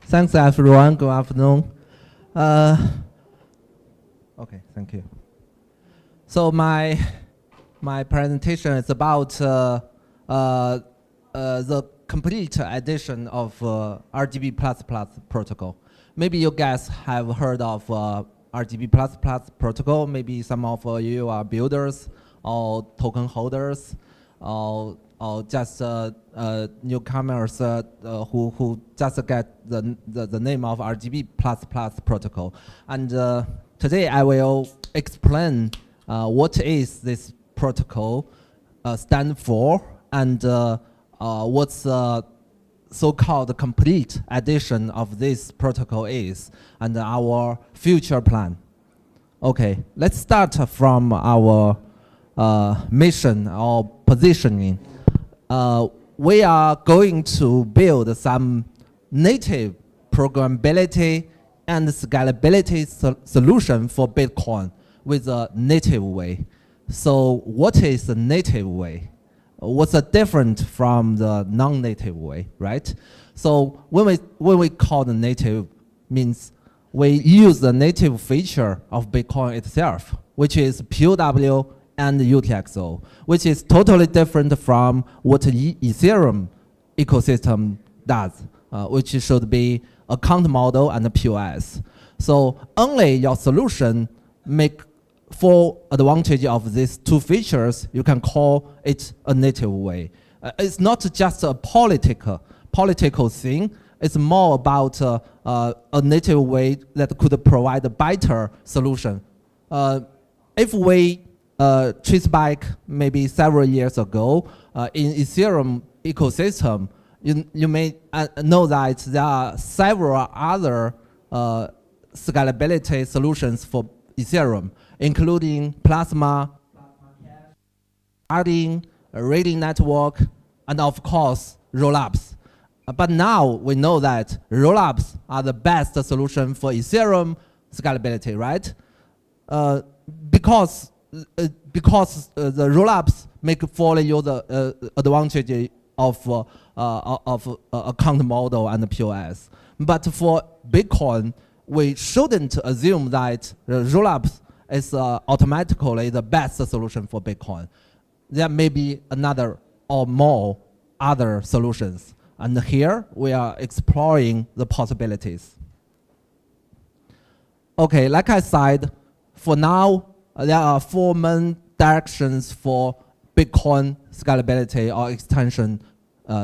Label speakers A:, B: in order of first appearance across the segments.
A: Thanks, everyone. Good afternoon. Okay, thank you. So my presentation is about the complete edition of RGB Plus protocol. Maybe you guys have heard of RGB Plus protocol. Maybe some of you are builders or token holders, or just newcomers who just get the name of RGB Plus protocol. And today I will explain what is this protocol stand for, and what's the so-called complete edition of this protocol is, and our future plan. Okay, let's start from our mission or positioning. We are going to build some native programmability and scalability solution for Bitcoin with a native way. So what is the native way? What's different from the non-native way, right? So when we call the native, means we use the native feature of Bitcoin itself, which is POW and UTXO, which is totally different from what Ethereum ecosystem does, which should be account model and POS. So only your solution make full advantage of these two features, you can call it a native way. It's not just a political thing, it's more about a native way that could provide a better solution. If we trace back maybe several years ago, in Ethereum ecosystem, you may know that there are several other scalability solutions for Ethereum, including Plasma, Adding, Reading Network, and of course, rollups. But now we know that rollups are the best solution for Ethereum scalability, right? Because the rollups make full use the advantage of account model and POS. But for Bitcoin, we shouldn't assume that rollups is automatically the best solution for Bitcoin. There may be another or more other solutions. And here we are exploring the possibilities. Okay, like I said, for now, there are four main directions for Bitcoin scalability or extension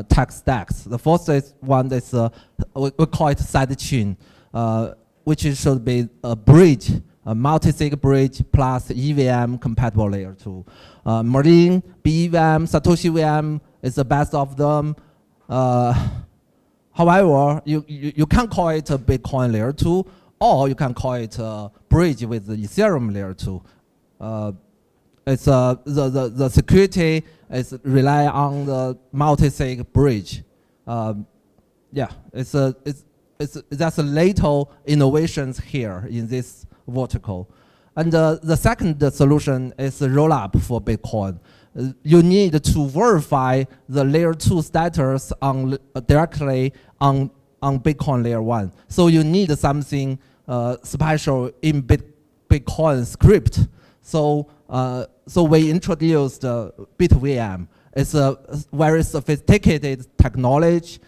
A: tech stacks. The first one is, we call it sidechain, which should be a bridge, a multi-sig bridge plus EVM compatible layer 2. Marine, BEVM, Satoshi VM is the best of them. However, you can call it a Bitcoin layer 2, or you can call it a bridge with the Ethereum layer 2. It's the security is rely on the multi-sig bridge. Yeah, there's a little innovations here in this vertical. And the second solution is the rollup for Bitcoin. You need to verify the layer 2 status directly on Bitcoin layer 1. So you need something special in Bitcoin script. So we introduced BitVM. It's a very sophisticated technology.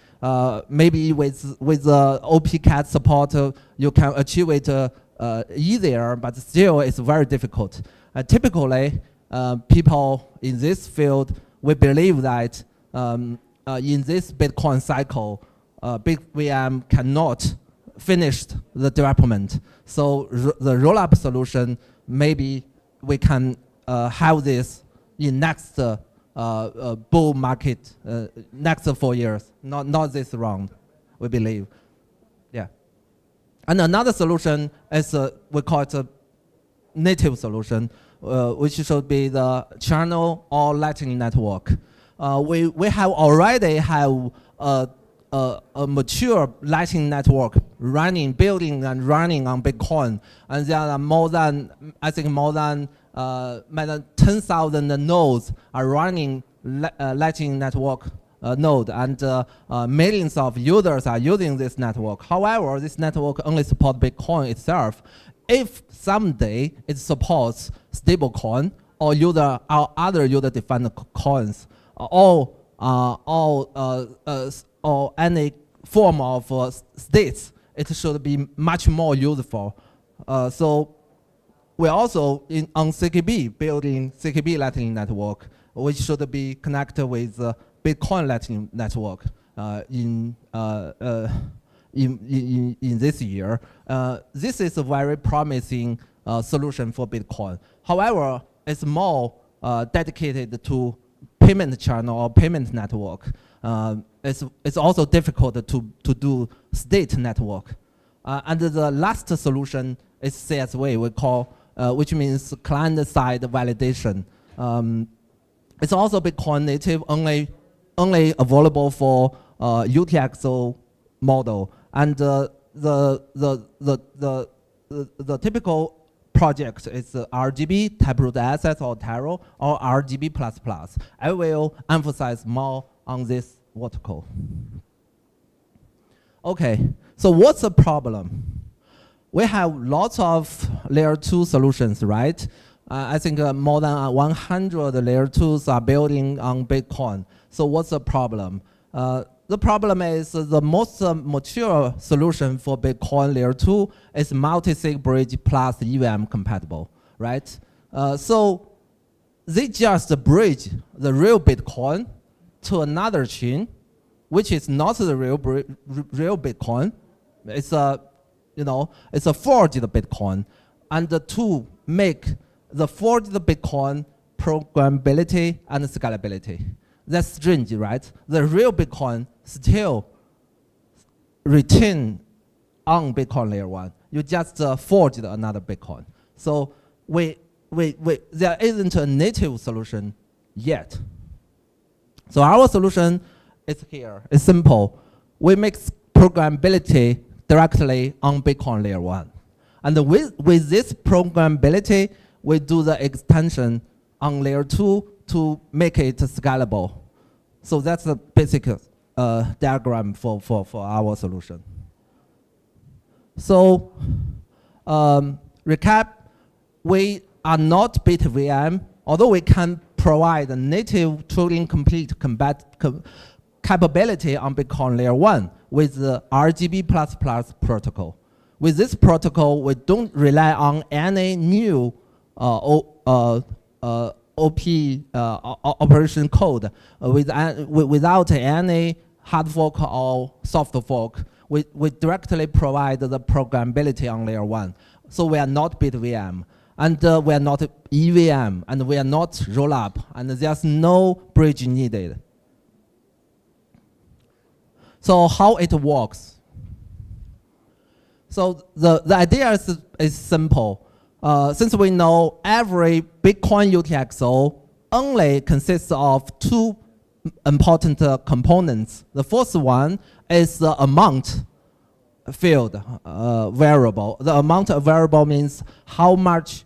A: Maybe with OPCAT support, you can achieve it easier, but still it's very difficult. Typically, people in this field, we believe that in this Bitcoin cycle, BitVM cannot finish the development. So the rollup solution, maybe we can have this in next bull market, next 4 years, not this round, we believe. Yeah. And another solution is, we call it a native solution, which should be the channel or Lightning Network. We have already have a mature Lightning Network building and running on Bitcoin, and there are more than 10,000 nodes are running Lightning Network node, and millions of users are using this network. However, this network only supports Bitcoin itself. If someday it supports stablecoin or other user-defined coins, or any form of states, it should be much more useful. So we're also on CKB building CKB Lightning Network, which should be connected with Bitcoin Lightning Network in this year. This is a very promising solution for Bitcoin. However, it's more dedicated to payment channel or payment network. It's also difficult to do state network. And the last solution is CSV, we call, which means client-side validation. It's also Bitcoin native, only available for UTXO model. And the typical project is RGB, Taproot Assets or Taro, or RGB Plus. I will emphasize more on this vertical. Okay, so what's the problem? We have lots of layer 2 solutions, right? I think more than 100 layer 2s are building on Bitcoin. So what's the problem? The problem is the most mature solution for Bitcoin layer 2 is multi-sig bridge plus EVM compatible, right? So they just bridge the real Bitcoin to another chain, which is not the real Bitcoin. It's a forged Bitcoin, and to make the forged Bitcoin programmability and scalability. That's strange, right? The real Bitcoin still retain on Bitcoin layer 1. You just forged another Bitcoin. So there isn't a native solution yet. So our solution is here. It's simple. We make programmability directly on Bitcoin layer 1. And with this programmability, we do the extension on layer 2 to make it scalable. So that's the basic diagram for our solution. So recap, we are not bit VM, although we can provide a native Turing complete capability on Bitcoin layer 1 with the RGB Plus protocol. With this protocol, we don't rely on any new operation code without any hard fork or soft fork. We directly provide the programmability on layer 1. So we are not bit VM, and we are not EVM, and we are not rollup, and there's no bridge needed. So how it works? So the idea is simple. Since we know every Bitcoin UTXO only consists of 2 important components. The first one is the amount field variable. The amount variable means how much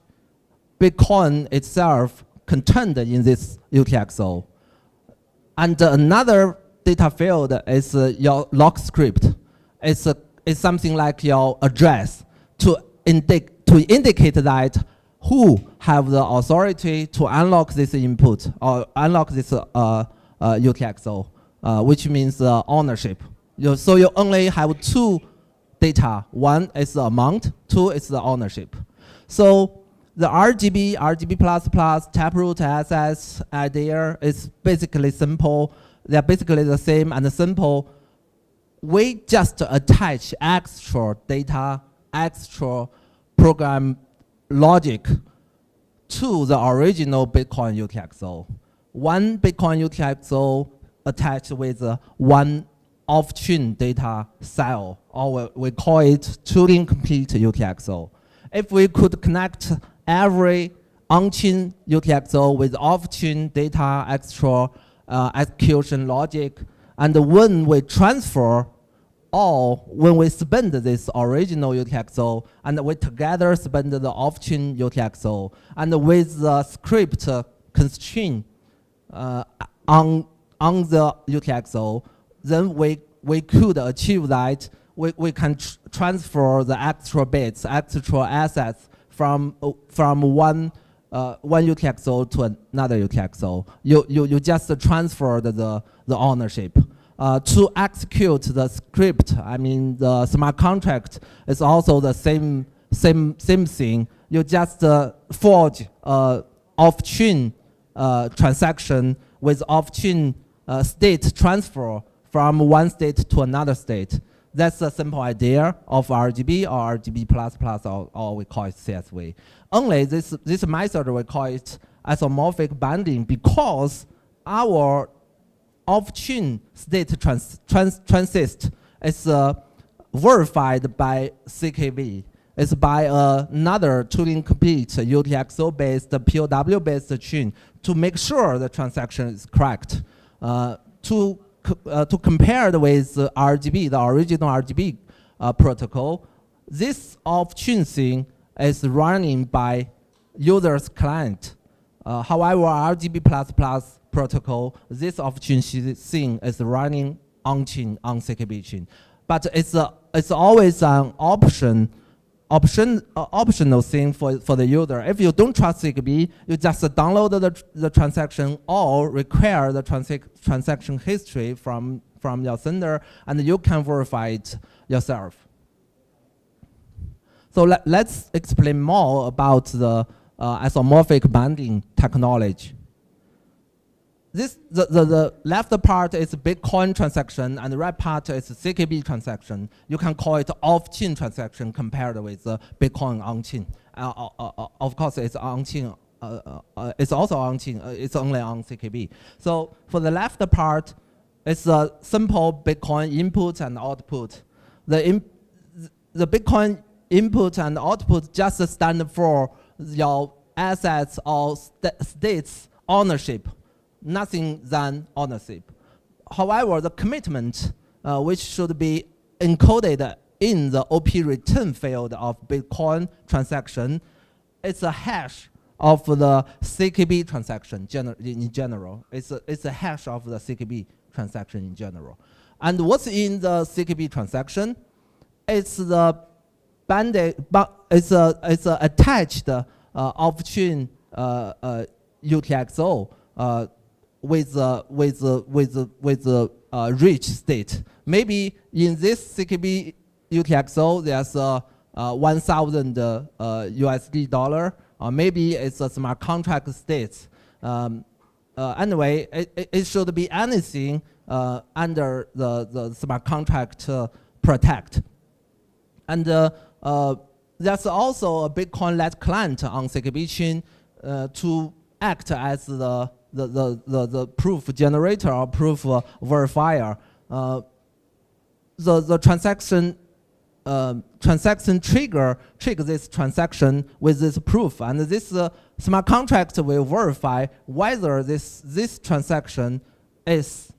A: Bitcoin itself contained in this UTXO. And another data field is your log script. It's something like your address to indicate that who have the authority to unlock this input or unlock this UTXO, which means ownership. So you only have 2 data. One is the amount, 2 is the ownership. So the RGB Plus, Taproot assets idea is basically simple. They're basically the same and simple. We just attach extra data, extra program logic to the original Bitcoin UTXO. One Bitcoin UTXO attached with one off-chain data cell, or we call it Turing complete UTXO. If we could connect every on-chain UTXO with off-chain data extra execution logic, and when we transfer or when we spend this original UTXO and we together spend the off-chain UTXO, and with the script constraint on on the UTXO, then we could achieve that we can transfer the actual bits, actual assets from one UTXO to another UTXO. You just transfer the ownership. To execute the script, I mean the smart contract is also the same thing. You just forge off-chain transaction with off-chain state transfer from one state to another state. That's a simple idea of RGB or RGB plus, or we call it CSV. Only this method, we call it isomorphic binding, because our off-chain state transist is verified by CKB. It's by another Turing complete UTXO-based, POW-based chain to make sure the transaction is correct. To compare it with RGB, the original RGB protocol, this off-chain thing is running by user's client. However, RGB plus protocol, this off-chain thing is running on-chain, on CKB chain. But it's always an optional thing for the user. If you don't trust CKB, you just download the transaction or require the transaction history from your sender, and you can verify it yourself. So let's explain more about the isomorphic binding technology. The left part is Bitcoin transaction, and the right part is CKB transaction. You can call it off-chain transaction compared with Bitcoin on-chain. Of course, it's on-chain. It's also on-chain. It's only on CKB. So for the left part, it's a simple Bitcoin input and output. The Bitcoin input and output just stand for your assets or states ownership. Nothing than ownership. However, the commitment, which should be encoded in the OP return field of Bitcoin transaction, it's a hash of the CKB transaction in general. It's a hash of the CKB transaction in general. And what's in the CKB transaction? It's the banded, but it's a attached off-chain UTXO. With the rich state. Maybe in this CKB UTXO, there's 1,000 USD dollar, or maybe it's a smart contract state. Anyway, it should be anything under the smart contract protect. And there's also a Bitcoin-led client on CKB chain to act as the proof generator or proof verifier. The transaction trigger this transaction with this proof, and this smart contract will verify whether this transaction is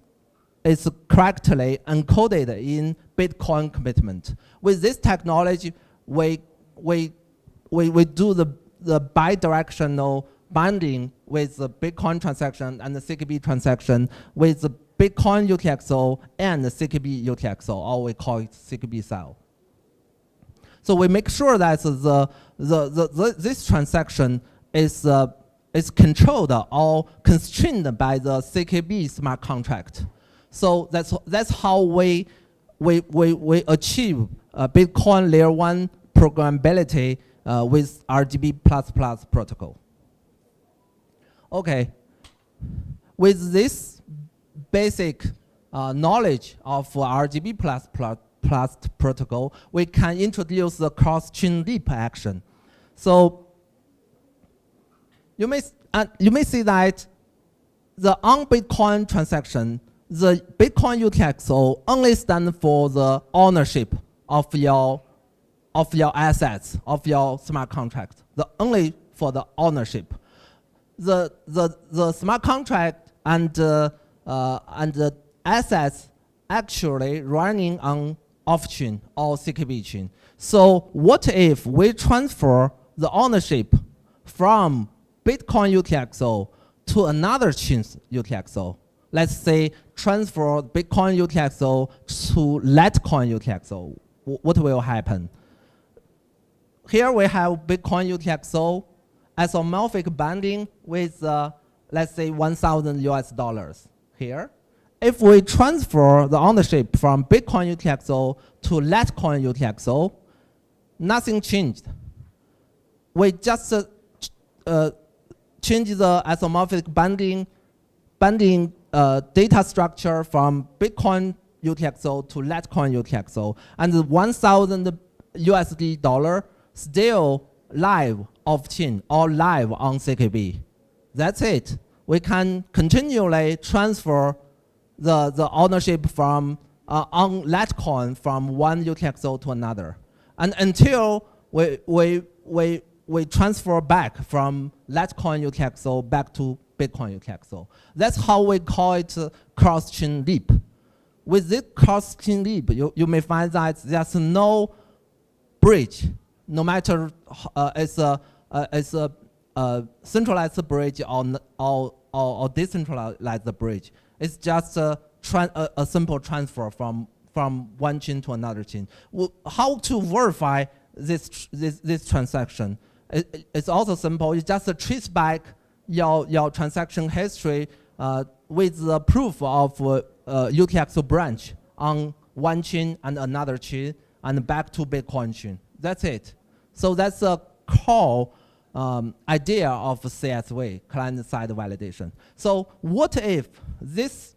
A: correctly encoded in Bitcoin commitment. With this technology, we do the bidirectional binding with the Bitcoin transaction and the CKB transaction with the Bitcoin UTXO and the CKB UTXO, or we call it CKB cell. So we make sure that this transaction is controlled or constrained by the CKB smart contract. So that's how we achieve Bitcoin layer 1 programmability with RGB plus protocol. Okay, with this basic knowledge of RGB plus protocol, we can introduce the cross-chain leap action. So you may see that the on Bitcoin transaction, the Bitcoin UTXO only stands for the ownership of your assets, of your smart contract. Only for the ownership. The smart contract and the assets actually running on off-chain or CKB chain. So what if we transfer the ownership from Bitcoin UTXO to another chain's UTXO? let's say, transfer Bitcoin UTXO to Litecoin UTXO, what will happen? Here we have Bitcoin UTXO isomorphic binding with, let's say, $1,000 here. If we transfer the ownership from Bitcoin UTXO to Litecoin UTXO, nothing changed. We just change the isomorphic binding data structure from Bitcoin UTXO to Litecoin UTXO, and the $1,000 still live off-chain or live on CKB. That's it. We can continually transfer the ownership from on Litecoin from one UTXO to another, and until we transfer back from Litecoin UTXO back to Bitcoin UTXO. That's how we call it cross-chain leap. With this cross-chain leap, you may find that there's no bridge, no matter it's a centralized bridge or decentralized bridge. It's just a simple transfer from one chain to another chain. How to verify this transaction? It's also simple. You just trace back your transaction history with the proof of UTXO branch on one chain and another chain and back to Bitcoin chain. That's it. So that's a core idea of CSV, client-side validation. So what if this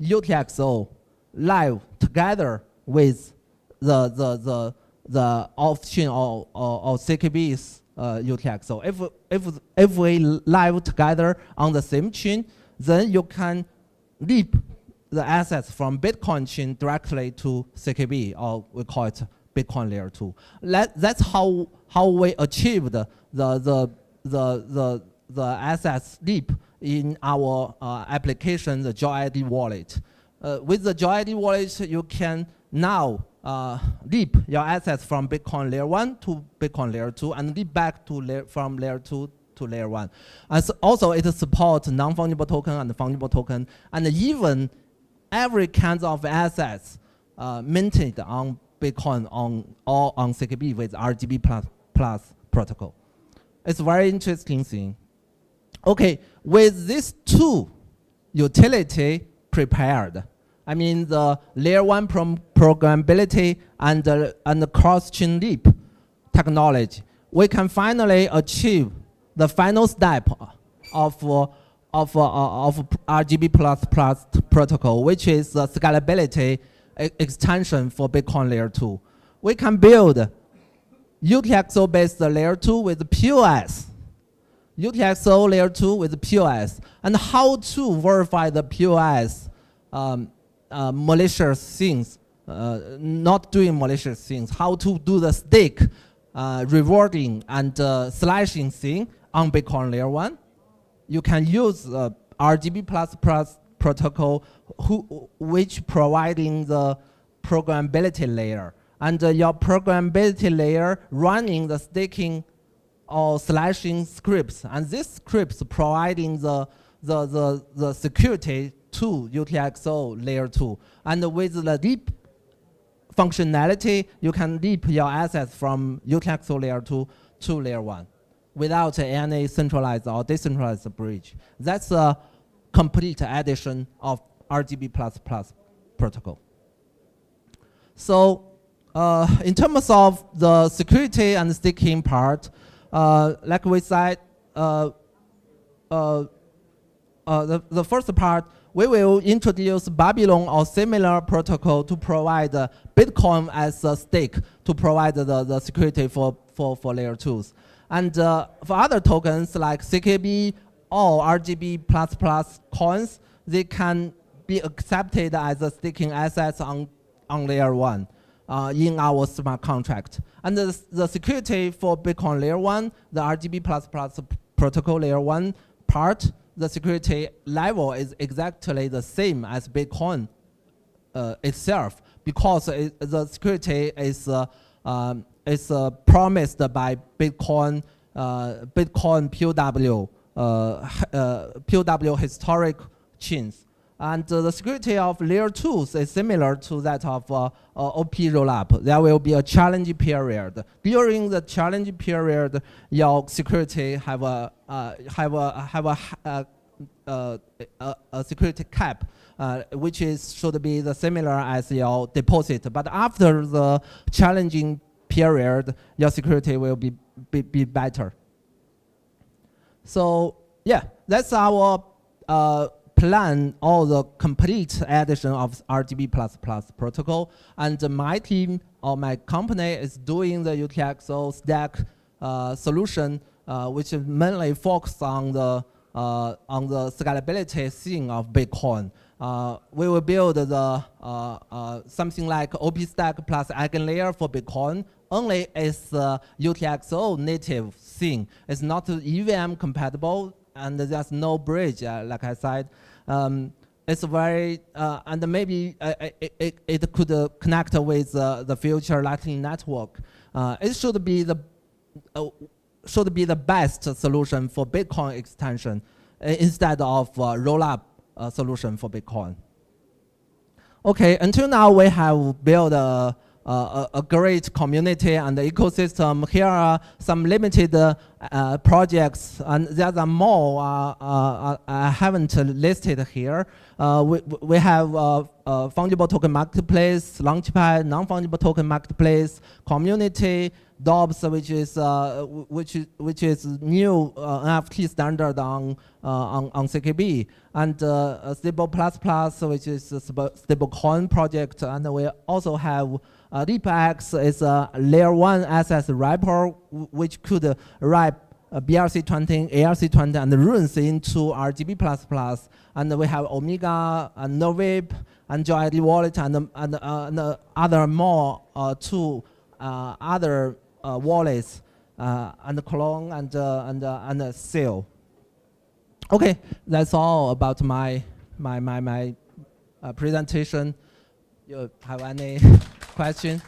A: UTXO live together with the off-chain or CKB's UTXO? If we live together on the same chain, then you can leap the assets from Bitcoin chain directly to CKB, or we call it Bitcoin layer 2. That's how we achieved the assets leap in our application, the JoyID wallet. With the JoyID wallet, you can now leap your assets from Bitcoin layer 1 to Bitcoin layer 2 and leap back to from layer 2 to layer 1. And so also it supports non-fungible token and fungible token, and even every kind of assets minted on Bitcoin or on CKB with RGB Plus protocol. It's a very interesting thing. Okay, with these two utility prepared, I mean the layer 1 programmability and the cross-chain leap technology, we can finally achieve the final step of RGB Plus protocol, which is the scalability extension for Bitcoin layer 2. We can build UTXO-based layer 2 with POS, UTXO layer 2 with POS, and how to verify the POS malicious things, not doing malicious things, how to do the stake, rewarding and slashing thing on Bitcoin layer 1. You can use RGB Plus protocol which providing the programmability layer, and your programmability layer running the staking or slashing scripts, and these scripts providing the security to UTXO layer 2. And with the leap functionality, you can leap your assets from UTXO layer 2 to layer 1 without any centralized or decentralized bridge. That's a complete addition of RGB Plus protocol. So in terms of the security and staking part, like we said, the first part, we will introduce Babylon or similar protocol to provide Bitcoin as a stake to provide the security for layer 2s. And for other tokens like CKB or RGB Plus coins, they can be accepted as a staking assets on layer 1 in our smart contract. And the security for Bitcoin layer 1, the RGB Plus protocol layer 1 part, the security level is exactly the same as Bitcoin itself, because the security is promised by Bitcoin POW historic chains. And the security of layer 2 is similar to that of OP rollup. There will be a challenge period. During the challenge period, your security have a security cap, which should be the similar as your deposit. But after the challenging period, your security will be better. So yeah, that's our plan, or the complete addition of RGB++ protocol. And my team or my company is doing the UTXO stack solution, which is mainly focused on the scalability thing of Bitcoin. We will build the something like OP stack plus eigenlayer for Bitcoin. Only it's UTXO native thing. It's not EVM compatible, and there's no bridge, like I said. It's very, and maybe it could connect with the future Lightning Network. It should be the best solution for Bitcoin extension instead of roll-up solution for Bitcoin. Okay, until now we have built a great community and ecosystem. Here are some limited projects, and there are more I haven't listed here. We have fungible token marketplace, Launchpad, non-fungible token marketplace, community, DOBS, which is new NFT standard on CKB, and Stable++, which is a stablecoin project, and we also have LeapX is a layer 1 SS wrapper, which could wrap BRC20, ARC20, and runes into RGB++. And we have Omega, and Novip, Android wallet, and other more two other wallets, and Clone, and Seal. Okay, that's all about my presentation. You have any question?